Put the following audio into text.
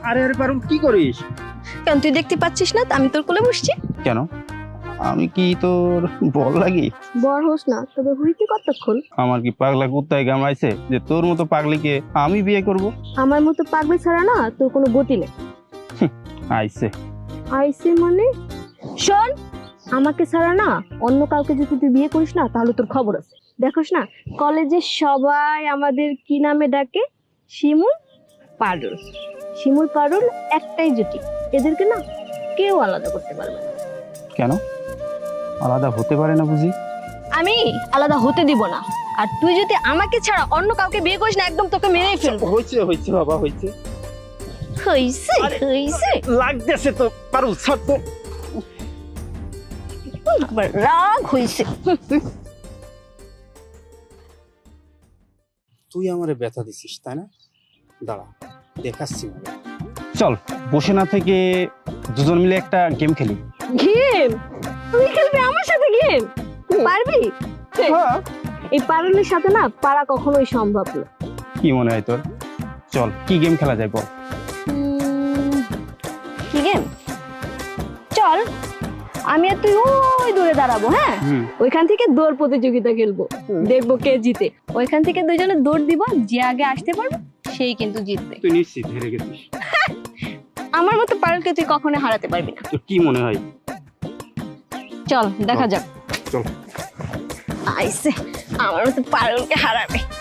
আরে আরে পারুল কি করিস? কেন তুই দেখতে পাচ্ছিস না আমি তোর কোলে বসছি? কেন আমি কি তোর বল লাগি? বড় হোস না, তবে হইতে কতক্ষণ? আমার কি পাগলা কুত্তায় কামড়াইছে যে তোর মতো পাগলিকে আমি বিয়ে করব? আমার মতো পাগলি ছাড়া না তোর কোনো গতি নেই। আইছে আইসে মানে? শোন, আমাকে ছাড়া না অন্য কাউকে যদি তুই বিয়ে করিস না তাহলে তোর খবর আছে। দেখোস না কলেজে সবাই আমাদের কি নামে ডাকে? শিমুল পারুল। শিমুল পারুল একটাই জুটি, এদেরকে না কেউ আলাদা করতে পারবে না। কেন আলাদা হতে পারে না বুঝি? আমি আলাদা হতে দিব না, আর তুই যদি আমাকে ছাড়া অন্য কাউকে বিয়ে করিস না একদম তোকে মেরেই ফেলবো। হইছে হইছে বাবা হইছে। হইছে হইছে, লাগতেছে তো পারুল ছাড় তো। আবার রাগ হইছে। তুই আমারে ব্যথা দিছিস তাই না? দাঁড়া দেখাচ্ছি। চল বসে না থেকে দুজন মিলে একটা গেম খেলি। গেম? তুই খেলবি আমার সাথে গেম? পারবি? এই পারুলের সাথে না পারা কখনোই সম্ভব না। কি মনে হয় তোর? চল কি গেম খেলা যায় বল। কি গেম? চল আমি আর তুই ওই দূরে দাঁড়াবো, হ্যাঁ ওইখান থেকে দৌড় প্রতিযোগিতা খেলবো, দেখবো কে জিতে। ওইখান থেকে দুইজনে দৌড় দিব, যে আগে আসতে পারবে সেই কিন্তু জিতবে। তুই নিশ্চিত হেরে গেছিস? আমার মতো পারুলকে তুই কখনো হারাতে পারবি না। তোর কি মনে হয়? চল দেখা যাক। চল। আইসে আমার মতো পারুলকে হারাবে।